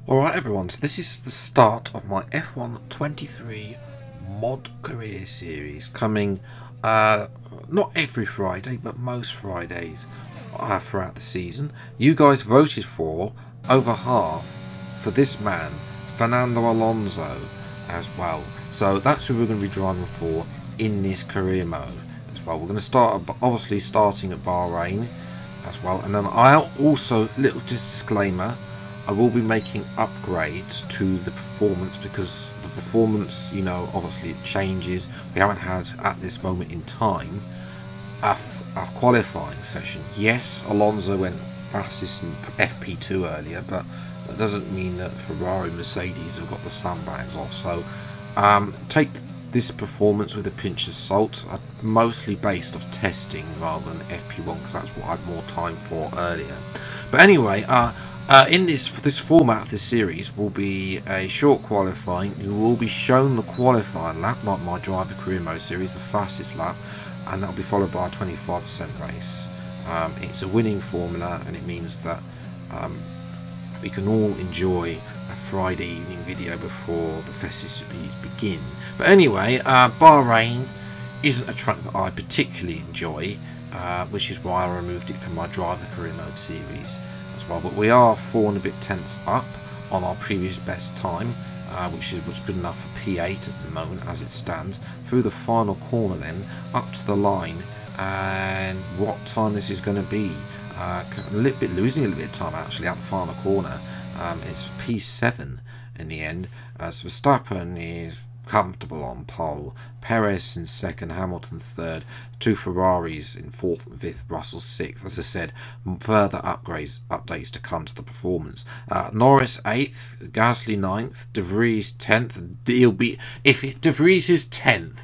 Alright everyone, so this is the start of my F1 23 mod career series coming not every Friday but most Fridays throughout the season. You guys voted for over half for this man, Fernando Alonso, as well. So that's who we're going to be driving for in this career mode as well. We're going to start obviously starting at Bahrain as well, and then I'll also, little disclaimer, I will be making upgrades to the performance because the performance, you know, obviously it changes. We haven't had at this moment in time a qualifying session. Yes, Alonso went fastest in FP2 earlier, but that doesn't mean that Ferrari and Mercedes have got the sandbags off. So take this performance with a pinch of salt, mostly based off testing rather than FP1 because that's what I had more time for earlier. But anyway, in this format of this series will be a short qualifying. You will be shown the qualifying lap, like my driver career mode series, the fastest lap, and that will be followed by a 25% race. It's a winning formula, and it means that we can all enjoy a Friday evening video before the festivities begin. But anyway, Bahrain isn't a track that I particularly enjoy, which is why I removed it from my driver career mode series. Well, but we are 4 and a bit tenths up on our previous best time, which was good enough for P8 at the moment as it stands. Through the final corner then, up to the line, and what time this is going to be. Losing a little bit of time actually at the final corner. It's P7 in the end, as Verstappen is comfortable on pole, Perez in second, Hamilton third, 2 Ferraris in 4th and 5th, Russell 6th. As I said, further updates to come to the performance. Norris 8th, Gasly 9th, De Vries 10th. If De Vries is 10th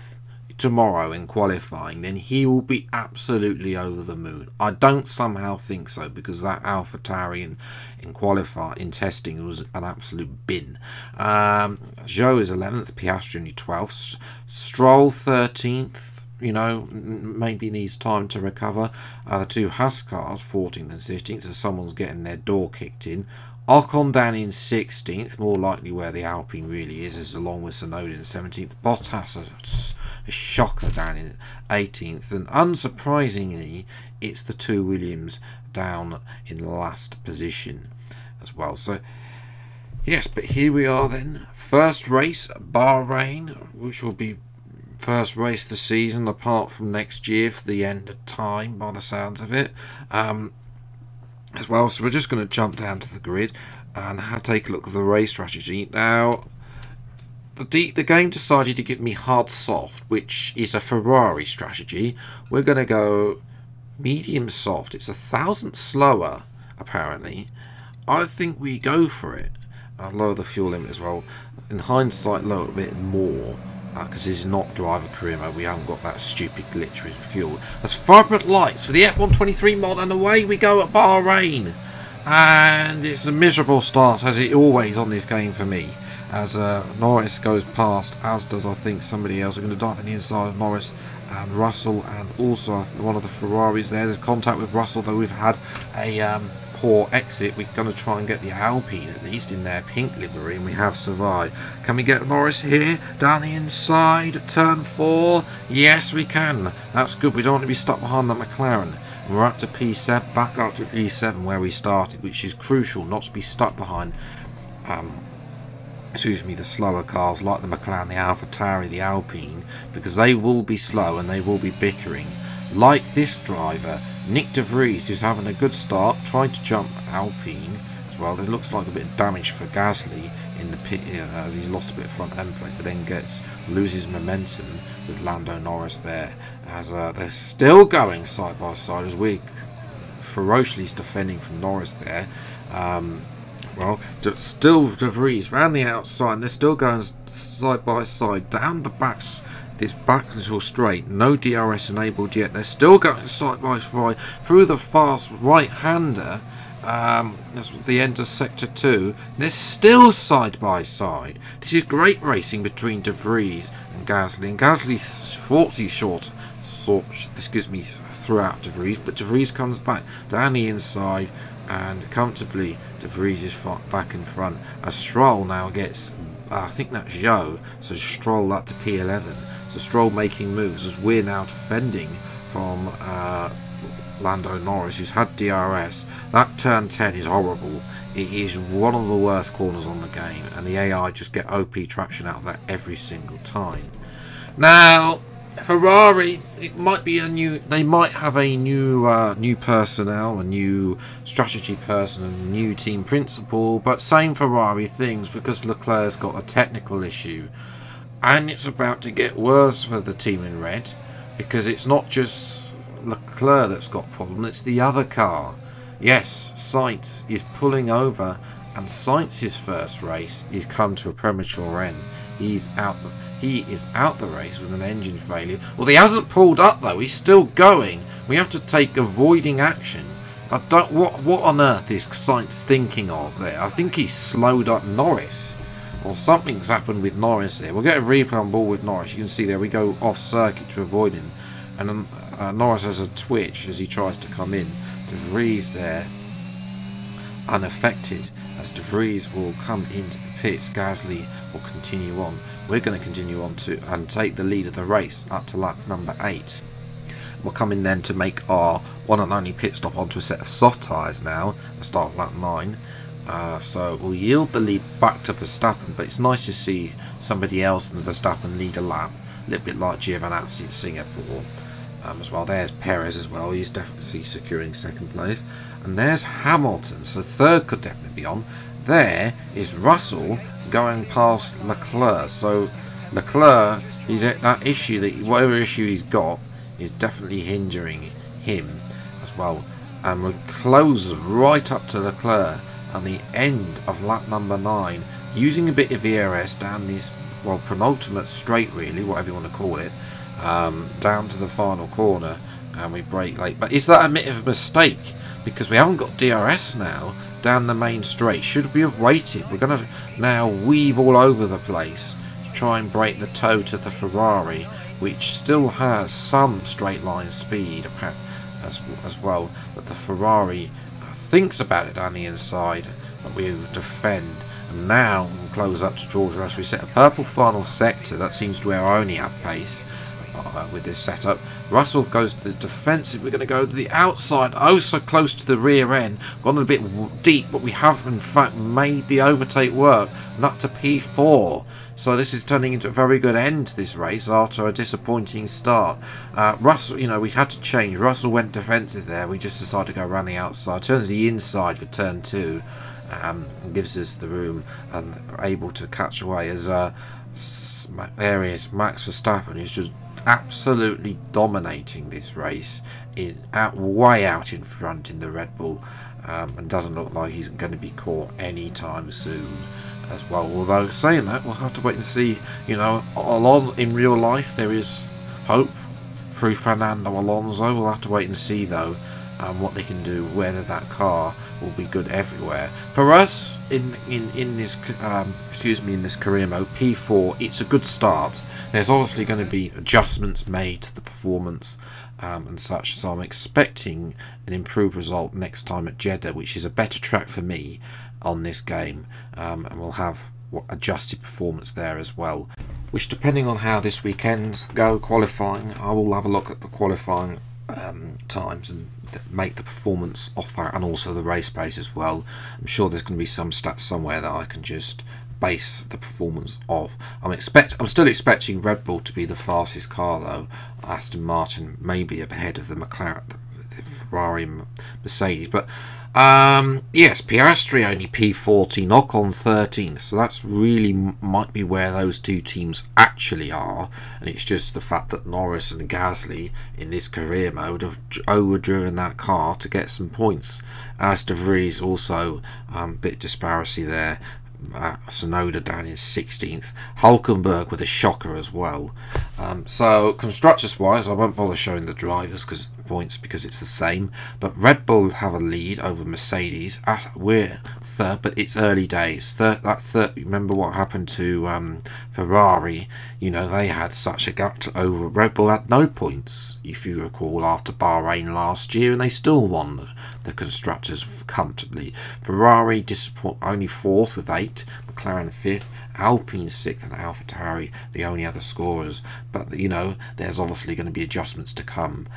tomorrow in qualifying, then he will be absolutely over the moon. I don't somehow think so, because that AlphaTauri in testing was an absolute bin. Zhou is 11th, Piastri only 12th, Stroll 13th, you know, maybe needs time to recover. The 2 Haas cars 14th and 15th, so someone's getting their door kicked in. Ocon down in 16th, more likely where the Alpine really is along with Tsunoda in 17th. Bottas a shocker down in 18th, and unsurprisingly it's the 2 Williams down in last position as well. So yes, but here we are then. First race, Bahrain, which will be first race of the season apart from next year for the end of time by the sounds of it. As well, so we're just going to jump down to the grid and take a look at the race strategy. Now, the game decided to give me hard soft, which is a Ferrari strategy. We're going to go medium soft. It's 1,000 slower, apparently. I think we go for it. I'll lower the fuel limit as well. In hindsight, lower a bit more, because this is not driver career mode. We haven't got that stupid glitch with fuel. That's vibrant lights for the F1 23 mod, and away we go at Bahrain. And it's a miserable start, as it always on this game for me, as Norris goes past, as does I think somebody else. We're going to dive on the inside of Norris and Russell, and also one of the Ferraris there. There's contact with Russell, though we've had a poor exit. We're going to try and get the Alpine at least in their pink livery, and we have survived. Can we get Norris here down the inside, turn 4? Yes, we can. That's good. We don't want to be stuck behind the McLaren. And we're up to P7, back up to P7 where we started, which is crucial, not to be stuck behind the slower cars like the McLaren, the AlphaTauri, the Alpine, because they will be slow and they will be bickering. Like this driver, Nick De Vries, who's having a good start, tried to jump Alpine as well. There looks like a bit of damage for Gasly in the pit, as he's lost a bit of front end plate, but then loses momentum with Lando Norris there, as they're still going side by side, as we're ferociously defending from Norris there. Well, still De Vries round the outside, and they're still going side by side down the backs. This back little straight, no DRS enabled yet. They're still going side by side through the fast right-hander. That's the end of sector 2. They're still side by side. This is great racing between De Vries and Gasly. And Gasly thought he throughout De Vries, but De Vries comes back down the inside, and comfortably De Vries is back in front. As Stroll now gets, I think that's Zhou, so Stroll up to P11. So Stroll making moves as we're now defending from Lando Norris, who's had DRS. That turn 10 is horrible. It is one of the worst corners on the game, and the AI just get OP traction out of that every single time. Now, Ferrari, it might be a new. They might have a new personnel, a new strategy person, and a new team principal. But same Ferrari things, because Leclerc's got a technical issue, and it's about to get worse for the team in red, because it's not just Leclerc that's got problem. It's the other car. Yes, Sainz is pulling over, and Sainz's first race is come to a premature end. He is out the race with an engine failure. Well, he hasn't pulled up though. He's still going. We have to take avoiding action. I don't. What on earth is Sainz thinking of there? I think he's slowed up Norris, or something's happened with Norris there. We'll get a replay on board with Norris. You can see there we go off circuit to avoid him, and Norris has a twitch as he tries to come in. De Vries there unaffected, as De Vries will come into the pits. Gasly will continue on. We're going to continue on to and take the lead of the race up to lap number 8. We'll come in then to make our one and only pit stop onto a set of soft tyres now at the start of lap 9. So we'll yield the lead back to Verstappen, but it's nice to see somebody else than Verstappen lead a lap, a little bit like Giovinazzi at Singapore. As well, there's Perez as well. He's definitely securing second place, and there's Hamilton. So third could definitely be on. There is Russell going past Leclerc. So Leclerc, he's at that issue, that whatever issue he's got is definitely hindering him as well. And we're close right up to Leclerc on the end of lap number 9, using a bit of ERS down this, well, penultimate straight, really, whatever you want to call it. Down to the final corner, and we brake late. But is that a bit of a mistake? Because we haven't got DRS now down the main straight. Should we have waited? We're going to now weave all over the place to try and break the toe to the Ferrari, which still has some straight line speed as well. But the Ferrari thinks about it down the inside, but we defend. And now we'll close up to George Russell. We set a purple final sector. That seems to be our only up pace. With this setup, Russell goes to the defensive. We're going to go to the outside, oh so close to the rear end, gone a bit deep, but we have in fact made the overtake work, and up to P4. So this is turning into a very good end to this race after a disappointing start. Russell, you know, we had to change. Russell went defensive there. We just decided to go around the outside, turns the inside for turn 2, and gives us the room and able to catch away as there is Max Verstappen, who's just absolutely dominating this race, way out in front in the Red Bull, and doesn't look like he's going to be caught anytime soon as well. Although saying that, we'll have to wait and see. You know, in real life there is hope through Fernando Alonso. We'll have to wait and see though what they can do, whether that car will be good everywhere. For us in this in this career mode P4, it's a good start. There's obviously going to be adjustments made to the performance and such, so I'm expecting an improved result next time at Jeddah, which is a better track for me on this game, and we'll have adjusted performance there as well, which, depending on how this weekend go qualifying, I will have a look at the qualifying times and make the performance off that, and also the race pace as well. I'm sure there's going to be some stats somewhere that I can just base the performance of. I'm still expecting Red Bull to be the fastest car though. Aston Martin maybe ahead of the McLaren, the Ferrari and Mercedes, but yes, Piastri only P40, Ocon 13th, so that's really might be where those two teams actually are, and it's just the fact that Norris and Gasly in this career mode have overdriven that car to get some points. As De Vries also bit disparity there. Sonoda down in 16th, Hulkenberg with a shocker as well. So constructors wise, I won't bother showing the drivers because points because it's the same. But Red Bull have a lead over Mercedes. We're third, but it's early days. Remember what happened to Ferrari? You know, they had such a gap over. Red Bull had no points, if you recall, after Bahrain last year, and they still won the constructors comfortably. Ferrari only fourth with 8, McLaren 5th, Alpine 6th, and AlphaTauri the only other scorers. But you know, there's obviously going to be adjustments to come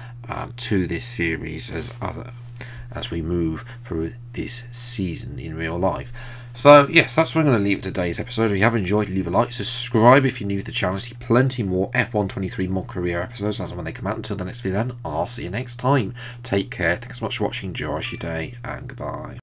to this series as we move through this season in real life. So yes, that's where I'm going to leave today's episode. If you have enjoyed, leave a like, subscribe if you're new to the channel. See plenty more F123 mod career episodes as and when they come out. Until the next video then, I'll see you next time. Take care, thanks so much for watching, enjoy your day, and goodbye.